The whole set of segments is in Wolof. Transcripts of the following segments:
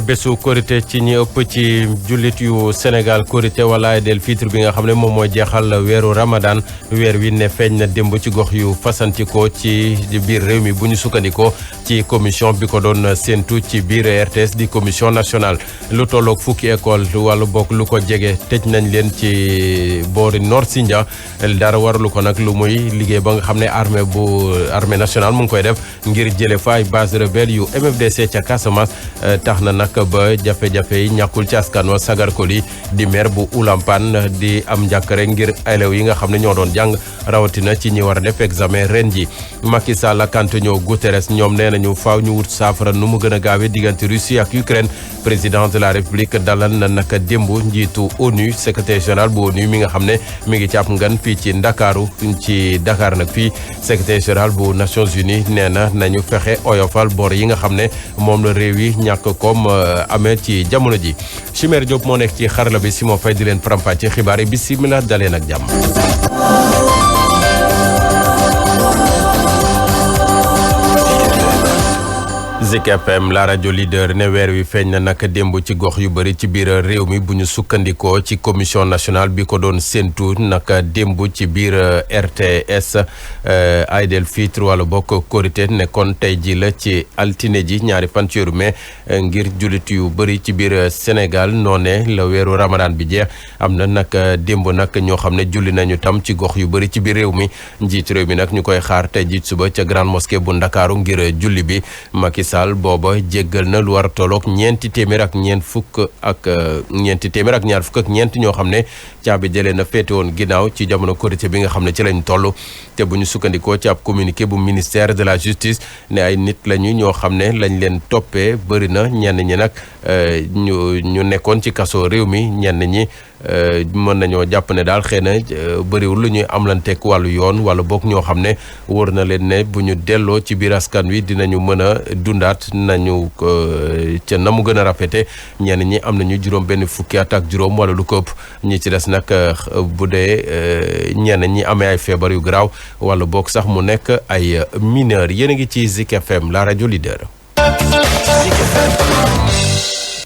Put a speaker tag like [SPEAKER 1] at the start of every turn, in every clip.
[SPEAKER 1] bésu korité ci ñi ëpp ci jullit yu Sénégal korité wala Aïd el Fitr bi nga xam ne moom mooy jeexal weeru Ramadan weer wi ne feeñ na démb ci gox yu fasantikoo ci biir réew mi bu ñu sukkandikoo ci commission bi ko doon séentu ci biir RTS di commission nationale lu tolloog fukki école wala bokk lu ko jege tëj nañ leen ci boori Nord Sindia dara waralu ko nag lu muy liggéey ba nga xam ne armée nationale mu ngi koy def ngir jële fa ay base rebelle yu MFDC ca Casamance tax na nag ba jafe-jafe yi ñàkkul ci askan wa sagar ko li di maire bu Oulampan di am njàkkare ngir élèves yi nga xam ne ñoo doon jàng rawatina ci ñi war a def examen ren ji Macky Sall ak Antonio Guterres ñoom nee nañu faaw ñu wut saafara nu mu gën a gaawee diggante Russie ak Ukraine président de la République dalal na naka démb njiitu ONU secrétaire général bu ONU mi nga xam ne mi ngi ci ab ngan fii ci Ndakaaru ci Dakar nag fii secrétaire général bu Nations Unies nee na nañu fexe oyofal bor yi nga xam ne moom la réew yi ñàkk koom amee ci jamono ji Chimère Diop moo nekk ci xarala bi Simon Faye di leen faram-fàccee xibaar yi bismillah daleen ak jàmm. Zik FM la rajo leader ne weer wi feeñ na nag démb ci gox yu bëri ci biir réew mi bu ñu sukkandikoo ci commission nationale bi ko doon séentu nag démb ci biir RTS Aïd el Fitr wala bokk korité nekkoon tey ji la ci altine ji ñaari fan ci weeru mai ngir jullit yu bëri ci biir Sénégal noone la weeru Ramadan bi jeex am na nag démb nag ñoo xam ne julli nañu tam ci gox yu bëri ci biir réew mi njiit réew mi nag ñu koy xaar tey ji suba ca grande mosquée bu Ndakaaru ngir julli bi Macky Sall booba jéggal na lu war a tolloog ñeenti téeméer ak ñaar fukk ak ñeent ñoo xam ne caabi jëlee na féete woon ginnaaw ci jamono korité bi nga xam ne ci lañ toll te bu ñu sukkandikoo ci ab communiqué bu ministère de la justice ne ay nit lañu ñoo xam ne lañ leen toppee bëri na ñenn ñi nag ñu nekkoon ci kaso réew mi ñenn ñi mën nañoo jàpp ne daal xëy na bëriwul lu ñuy amlanteek wàllu yoon wala boog ñoo xam ne wóor na leen ne bu ñu delloo ci biir askan wi dinañu mën a dundaat nañu ca na mu gën a rafete ñenn ñi am nañu juróom benn fukki at ak juróom wala lu ko ëpp ñi ci des nag bu dee ñenn ñi amee ay feebar yu garaaw wala boog sax mu nekk ay mineur yéen a ngi ci Zik FM la rajo leader.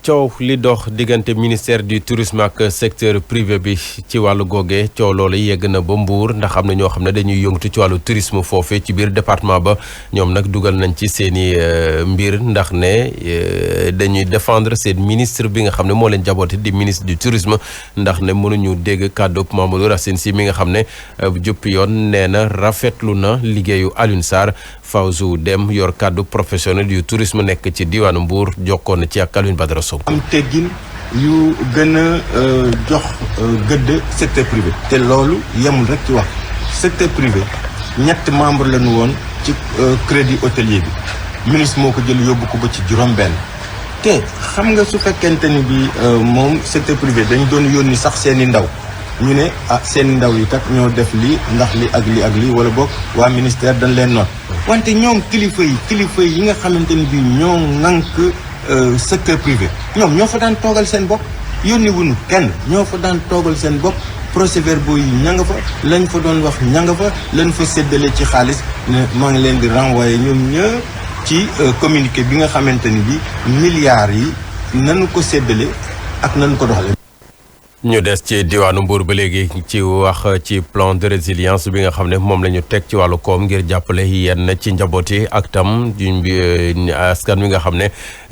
[SPEAKER 1] coow li dox diggante ministère du tourisme ak secteur privé bi ci wàllu googe coow loolu yegg na ba Mbour ndax am na ñoo xam ne dañuy yëngatu ci wàllu tourisme foofee ci biir département ba ñoom nag dugal nañ ci seeni mbir ndax ne dañuy défendre seen ministre bi nga xam ne moo leen jaboote di ministre du tourisme ndax ne mënuñu dégg kàddu Mamadou Racine Sy mi nga xam ne juppi yoon nee na rafetlu na liggéeyu Alioune Sarr Fawzou Dem yor kàddu professionnel yu tourisme nekk ci diwaanu Mbour jokkoon na ci ak Alioune Badara Sow.
[SPEAKER 2] am teggin yu gën a jox gëdd secteur privé te loolu yemul rek ci wax secteur privé ñett membre lañu woon ci crédit hôtelier bi ministre moo ko jël yóbbu ko ba ci juróom-benn te xam nga su fekkente ni bi moom secteur privé dañu doon yónni sax seeni ndaw ñu ne seeni ndaw yi kat ñoo def lii ndax li ak lii wala boog waa ministère dañ leen noot wante ñoom kilifa yi nga xamante ni bi ñoo ŋànk secteur privé ñoom ñoo fa daan toogal seen bopp yónni wuñu kenn ñoo fa daan toogal seen bopp procès-verbaux yi ña nga fa lañ fa doon wax ña nga fa lañ fa séddale ci xaalis ne maa ngi leen di renvoyer ñoom ñëpp ci communiqué bi nga xamante ni bi milliards yi nanu ko séddale ak nanu ko doxale
[SPEAKER 1] ñu des ci diwaanu Mbour ba léegi ci wax ci plan de résilience bi nga xam ne moom la ñu teg ci wàllu koom ngir jàppale yenn ci njaboot yi ak tam askan wi nga xam ne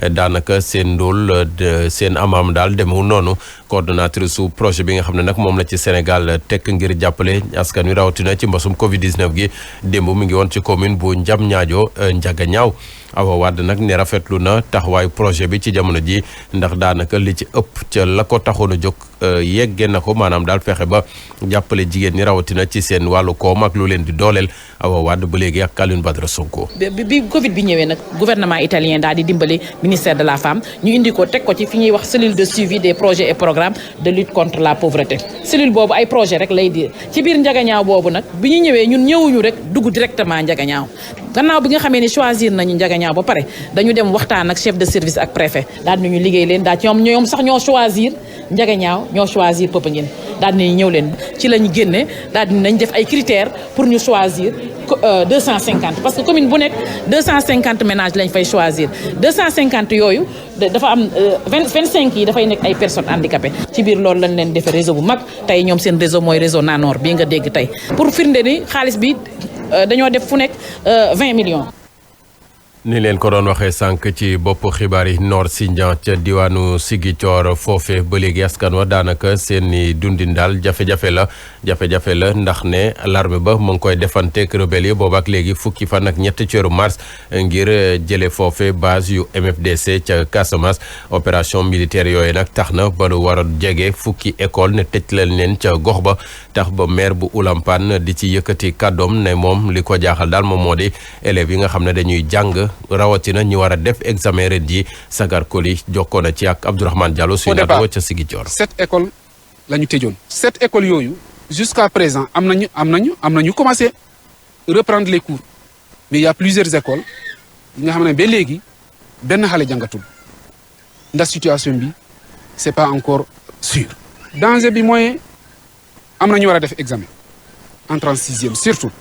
[SPEAKER 1] daanaka seen ndóol seen amaam daal demewul noonu coordonnatrice su projet bi nga xam ne nag moom la ci Sénégal teg ngir jàppale askan wi rawatina ci mbasum Covid 19 gi démb mi ngi woon ci commune bu Ndiamniadio Ndiaganiao Awa Wade nag ne rafetlu na taxawaayu projet bi ci jamono ji ndax daanaka li ci ëpp ca la ko taxoon a jóg yegge na ko maanaam daal fexe ba jàppale jigéen ñi rawatina ci seen wàllu koom ak lu leen di dooleel Awa Wade ba léegi ak Alioune Badara Sonko.
[SPEAKER 3] bi Covid bi ñëwee nag gouvernement italien daal di dimbali ministère de la femme ñu indi ko teg ko ci fi ñuy wax cellule de suivi des projets et programmes de lutte contre la pauvreté cellule boobu ay projet rek lay di ci biir Ndiaganiao boobu nag bi ñu ñëwee ñun ñëwuñu rek dugg directement Ndiaganiao gannaaw bi nga xamee ni choisir nañu Ndiaganiao ba pare dañu dem waxtaan ak chef de service ak préfet daal nañu liggéey leen daal ñoom sax ñoo choisir Ndiaganiao ñoo choisir Popenguine daal di ñëw leen ci la ñu génne daal di nañ def ay critères pour ñu choisir 250 parce que commune bu nekk 250 ménages lañ fay choisir 250 yooyu dafa am 25 yi dafay nekk ay personnes handicapées ci biir loolu lañ leen defee réseau bu mag tey ñoom seen réseau mooy réseau Nanor bii nga dégg tey pour firnde ni xaalis bi dañoo def fu nekk 20 millions.
[SPEAKER 1] ni leen ko doon waxee sànq ci bopp xibaar yi Nord Sindian ca diwaanu Ziguinchor foofe ba léegi askan wa daanaka seeni dundin daal jafe-jafe la ndax ne l'armée ba mu ngi koy defanteek rebelle yi boobu ak léegi fukki fan ak ñett ci weeru mars ngir jële foofe base yu MFDC ca Casamance opération militaire yooyu nag tax na ba lu war a jege fukki école ne tëj leen ca gox ba tax ba maire bu Oulampan di ci yëkkati kàddoom ne moom li ko jaaxal daal moom moo di élèves yi nga xam ne dañuy jàng rawatina ñi war a def examen ren ji Sagar Koli jokkoo na ci ak Abdourahmane Diallo suñu naataango ca Ziguinchor.
[SPEAKER 4] 7 écoles la ñu tëjoon. 7 écoles yooyu jusqu'à présent am nañu commencé reprendre les cours mais il y a plusieurs écoles yi nga xam ne ba léegi benn xale jàngatul ndax situation bi c'est pas encore sûr. danger bi mooy am na ñu war a def examen entrée en 6e surtout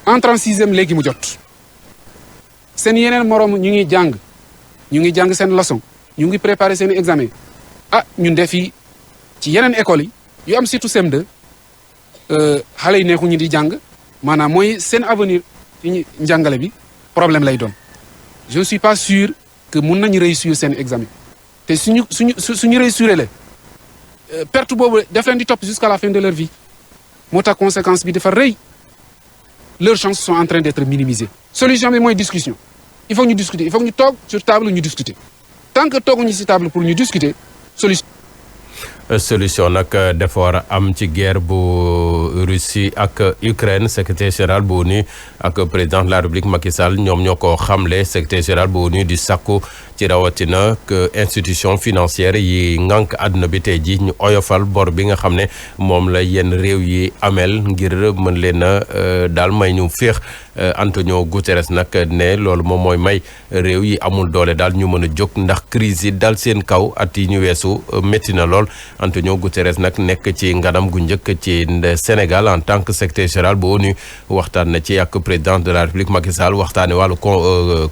[SPEAKER 4] entrée en 6e léegi mu jot. seen yeneen moroom ñu ngi jàng seen leçon ñu ngi préparer seen examen ñun def yi ci yeneen écoles yi yu am surtout CM2 xale yi neexu ñu di jàng maanaam mooy seen avenir ci njàngale bi problème lay doon je ne suis pas sûr que mun nañu réussir seen examen te suñu réussir le perte boobu daf leen di topp jusqu'à la fin de leur vie moo tax conséquence bi dafa rëy. leurs chances sont en train d'être minimisées. Solution bi mooy discussion il faut ñu discuter il faut ñu toog sur table ñu discuter tant que tooguñu ci table pour ñu discuter
[SPEAKER 1] solution nag dafa war a am ci guerre bu Russie ak Ukraine secrétaire général bu ONU ak président de la République Macky Sall ñoom ñoo ko xamle secrétaire général bu ONU di sàkku ci rawatina que institution financière yi ngànk àdduna bi tey ji ñu oyofal bor bi nga xam ne moom la yenn réew yi amel ngir mën leen a daal may ñu féex Antonio Guterres nag ne loolu moom mooy may réew yi amul doole daal ñu mën a jóg ndax crise yi dal seen kaw at yi ñu weesu métti na lool Antonio Guterres nag nekk ci nganam gu njëkk ci Sénégal en tant que secrétaire général bu ONU waxtaan na ci ak président de la République Macky Sall waxtaane wàllu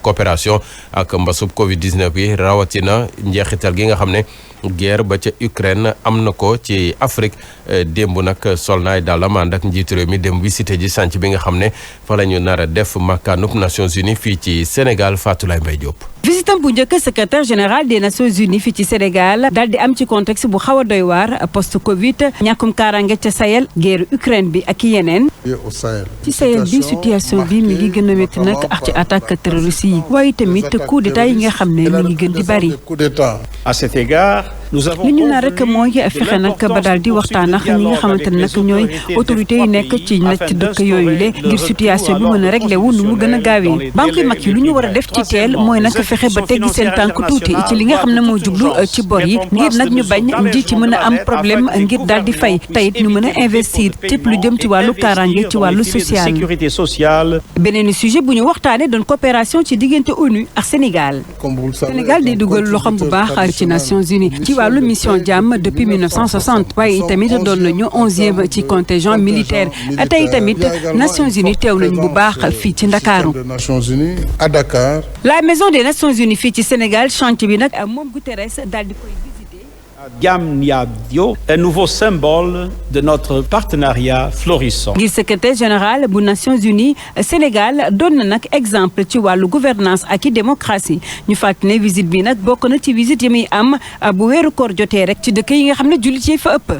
[SPEAKER 1] coopération ak mbasub Covid-19 bi rawatina njeexital gi nga xam ne guerre ba ca Ukraine am na ko ci Afrique démb nag sol naay dàllam ànd ak njiitu réew mi démb visité ji sànc bi nga xam ne fa la ñu nar a def makkaanub Nations Unies fii ci Sénégal Fatoulaye Mbaye Diop.
[SPEAKER 5] visitam bu njëkk secrétaire général des Nations Unies fii ci Sénégal daal di am ci contexte bu xaw a doy waar post Covid ñàkkum kaaraange ca Sahel guerre Ukraine bi ak yeneen. ci Sahel bi situation bi mi ngi gën a métti nag ak ci attaque terroriste yi waaye tamit coup d'état yi nga xam ne mi ngi gën di bari.
[SPEAKER 6] À cet égard,
[SPEAKER 5] li ñu naan rek mooy fexe nag ba daal di waxtaan ak ñi nga xamante ne nag ñooy autorités yi nekk ci dëkk yooyu le ngir situation bi mën a réglé wu nu mu gën a gaawee banque yu mag yi lu ñu war a def ci teel mooy nag fexe ba teggi seen tànk tuuti ci li nga xam ne moo jublu ci bor yi ngir nag ñu bañ njiit ci mën a am problème ngir daal di fay tayit ñu mën a investir lépp lu jëm ci wàllu kaaraange ci wàllu social.
[SPEAKER 6] sécurité sociale.
[SPEAKER 5] beneen sujet bu ñu waxtaanee doon coopération ci diggante ONU ak Sénégal. Sénégal day dugal loxoom bu baax ci Nations Unies ci wàllu mission jàmm depuis 1960 waaye itamit doon nañu 11e ci contingent militaire tey tamit Nations Unies teew nañu bu baax fii ci Ndakaaru. La maison des Nations Unies fii ci Sénégal chantier bi nag moom Guterres daal di koy visiter.
[SPEAKER 6] Diamniadio, un nouveau symbole de notre partenariat florissant.
[SPEAKER 5] ngir secrétaire général bu Nations Unies Sénégal doon na nag exemple ci wàllu gouvernance ak i démocratie ñu fàttali ne visite bi nag bokk na ci visite yi muy am bu weeru koor jotee rek ci dëkk yi nga xam ne jullit yi fa ëpp.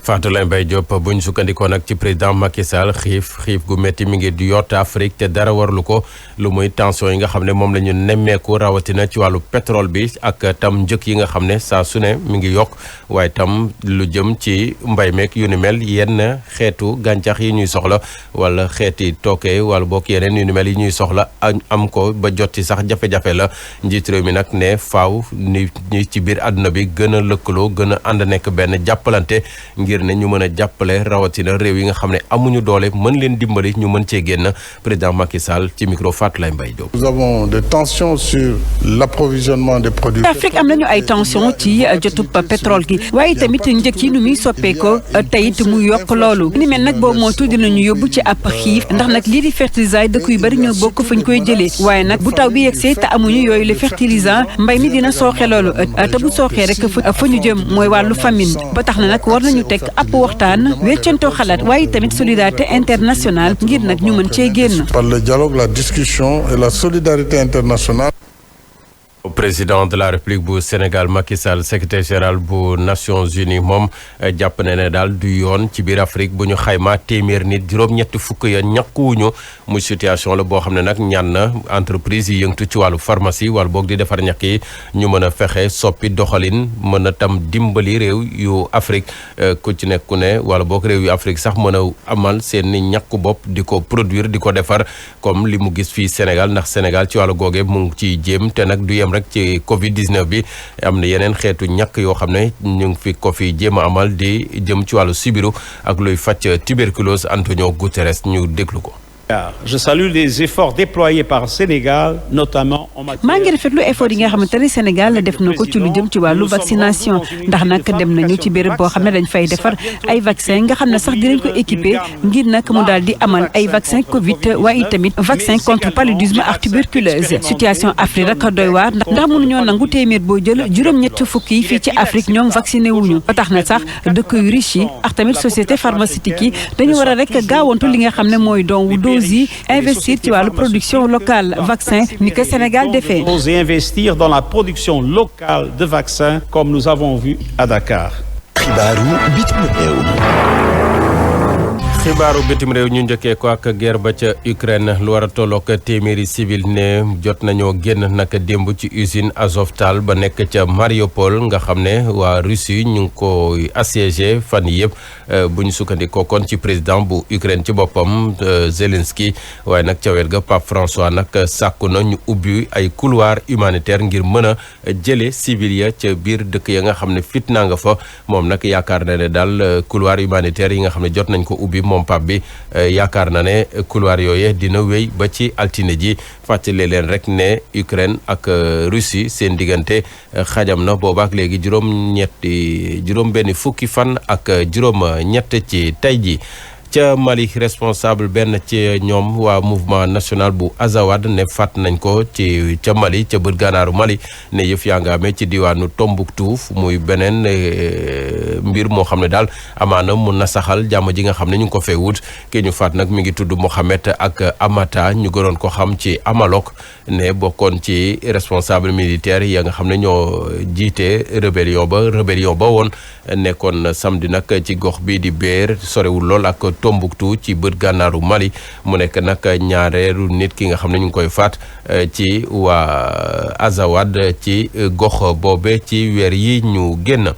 [SPEAKER 1] Fatoulaye Mbaye Diop bu ñu sukkandikoo nag ci président Macky Sall xiif gu métti mi ngi di yott Afrique te dara warlu ko lu muy tension yi nga xam ne moom la ñu nemmeeku rawatina ci wàllu pétrole bi ak tam njëkk yi nga xam ne saa su ne mi ngi yokk waaye tam lu jëm ci mbay meek yu ni mel yenn xeetu gàncax yi ñuy soxla wala xeeti tooke wala bokk yeneen yu ni mel yi ñuy soxla am ko ba jotti sax jafe-jafe la njiit réew mi nag ne faaw ni ci biir àdduna bi gën a lëkkaloo gën a ànd nekk benn jàppalante ngir ngir ne ñu mën a jàppale rawatina réew yi nga xam ne amuñu doole mën leen dimbali ñu mën cee génn président Macky Sall ci micro Fatou Lay Mbaye Diop.
[SPEAKER 7] Nous avons des tensions sur l'approvisionnement des produits.
[SPEAKER 5] Afrique am nañu ay tension ci jotub pétrole gi waaye tamit njëkk yi nu muy soppeekoo teyit mu yokk loolu ni mel nag boobu moo tudd dinañu yóbbu ci ab xiif ndax nag lii di fertilisant yi dëkk yu bari ñoo bokk fañ koy jëlee waaye nag bu taw bi yegsee te amuñu yooyu le fertilisant mbay mi dina sooxe loolu te bu sooxee rek fa ñu jëm mooy wàllu famine ba tax na nag war nañu teg ab waxtaan weccantoo xalaat waaye tamit solidarité internationale ngir nag ñu mën cee génn.
[SPEAKER 7] Par le dialogue, la discussion et la solidarité internationale.
[SPEAKER 1] Président de la République bu Sénégal Macky Sall secrétaire général bu Nations Unies moom jàpp na ne daal du yoon ci biir Afrique bu ñu xayma téeméer nit juróom-ñetti fukk ya ñàkkuwuñu muy situation la boo xam ne nag ñaan na entreprise yi yëngatu ci wàllu pharmacie wala boog di defar ñàkk yi ñu mën a fexe soppi doxalin mën a tam dimbali réew yu Afrique ku ci nekk ku ne wala boog réew yu Afrique sax mën a amal seen ñàkku bopp di ko produire di ko defar comme li mu gis fii Sénégal ndax Sénégal ci wàllu googe mu ngi ciy jéem te nag du yem rek ci Covid-19 bi am na yeneen xeetu ñàkk yoo xam ne ñu ngi fi ko fi jéem a amal di jëm ci wàllu sibiru ak luy faj tuberculose Antonio Guterres ñu déglu ko.
[SPEAKER 6] Je salue les efforts déployés par Sénégal, notamment en matière.
[SPEAKER 5] maa ngi rafetlu effort yi nga xamante ne Sénégal def na ko ci lu jëm ci wàllu vaccination ndax nag dem nañu ci béréb boo xam ne dañ fay defar ay vaccin nga xam ne sax dinañ ko équipé ngir nag mu daal di amal ay vaccin Covid waaye tamit vaccin contre paludisme ak tuberculose. situation Afrique rek doy waar ndax mënuñoo nangu téeméer boo jël juróom-ñett fukk yi fii ci Afrique ñoom vacciné wuñu ba tax na sax dëkk yu riche yi ak tamit société pharmaceutique yi dañu war a rek gaawantu li nga xam ne mooy don yi investir ci wàllu production locale vaccin ni que Sénégal defee.
[SPEAKER 6] Et investir dans la production locale de vaccins comme nous avons vu à Dakar.
[SPEAKER 1] xibaaru bitim réew ñu njëkkee ko ak guerre ba ca Ukraine lu war a tolloog téeméeri civil ne jot nañoo génn naka démb ci usine Azovstal ba nekk ca Mariupol nga xam ne waa Russie ñu ngi ko assiégé fan yi yëpp bu ñu sukkandikoo kon ci président bu Ukraine ci boppam Zelensky waaye nag ca wet ga Pape François nag sàkku na ñu ubbi ay couloir humanitaire ngir mën a jëlee civil ya ca biir dëkk ya nga xam ne fitna nga fa moom nag yaakaar na ne daal couloir humanitaire yi nga xam ne jot nañ ko ubbi moom Pape bi yaakaar na ne couloir yooye dina wéy ba ci altine ji fàttali leen rek ne Ukraine ak Russie seen diggante xajam na boobaak léegi juróom benn fukki fan ak juróom ñett ci tey ji ca Mali responsable benn ci ñoom waa mouvement national bu Azawad ne fàtt nañ ko ci ca Mali ca bët gànnaaru Mali ne yëf yaa nga amee ci diwaanu Tombouctou muy beneen mbir moo xam ne daal amaana mun na saxal jàmm ji nga xam ne ñu ngi ko fay wut ki ñu faat nag mi ngi tudd Mohamed ak Amata ñu gënoon ko xam ci Amalok ne bokkoon ci responsable militaire ya nga xam ne ñoo jiite rébellion ba woon nekkoon samedi nag ci gox bii di Béer sorewul lool ak Tombouctou ci bët gànnaaru Mali mu nekk nag ñaareelu nit ki nga xam ne ñu ngi koy faat ci waa Azawad ci gox boobe ci weer yi ñu génn.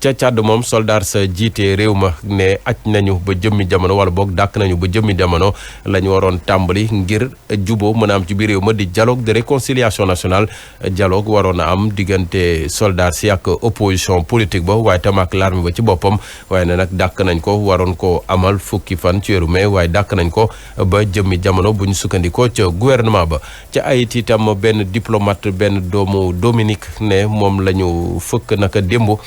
[SPEAKER 1] ca Tchad moom soldat sa jiite réew ma ne aj nañu ba jëmmi jamono wala boog dàkk nañu ba jëmmi jamono la ñu waroon tàmbali ngir juboo mën a am ci biir réew ma di dialogue de réconciliation nationale dialogue waroon a am diggante soldat si ak opposition politique ba waaye tam ak l'armée ba ci boppam waaye ne nag dàkk nañ ko waroon ko amal fukki fan ci weeru mai waaye dàkk nañ ko ba jëmmi jamono bu ñu sukkandikoo ca gouvernement ba ca Haïti itam benn diplomate benn doomu Dominique ne moom la ñu fëkk naka démb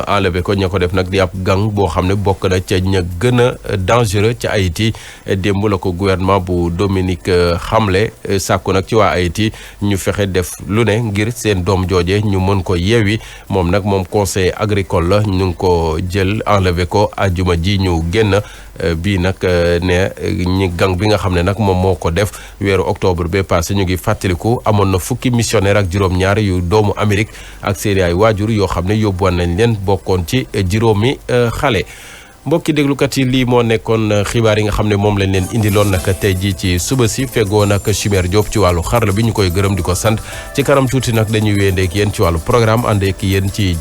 [SPEAKER 1] enlevé ko ña ko def nag di ab gang boo xam ne bokk na ca ña gën a dangereux ca Haïti démb la ko gouvernement bu Dominique xamle sàkku nag ci waa Haïti ñu fexe def lu ne ngir seen doom jooje ñu mën ko yeewi moom nag moom conseil agricole la ñu ngi ko jël enlevé ko àjjuma ji ñu génn bii nag ne ñi gang bi nga xam ne nag moom moo ko def weeru octobre ba passé ñu ngi fàttaliku amoon na fukki missionnaire ak juróom-ñaar yu doomu Amérique ak seeni ay waajur yoo xam ne yóbbuwoon nañ leen bokkoon ci juróomi xale. mbokki déglukat yi lii moo nekkoon xibaar yi nga xam ne moom lañ leen indiloon nag tey jii ci suba si feggoo nag Chimère Diop ci wàllu xarala bi ñu koy gërëm di ko sant ci kanam tuuti nag dañuy wéyandeek yéen ci wàllu programme ànd ak yéen ci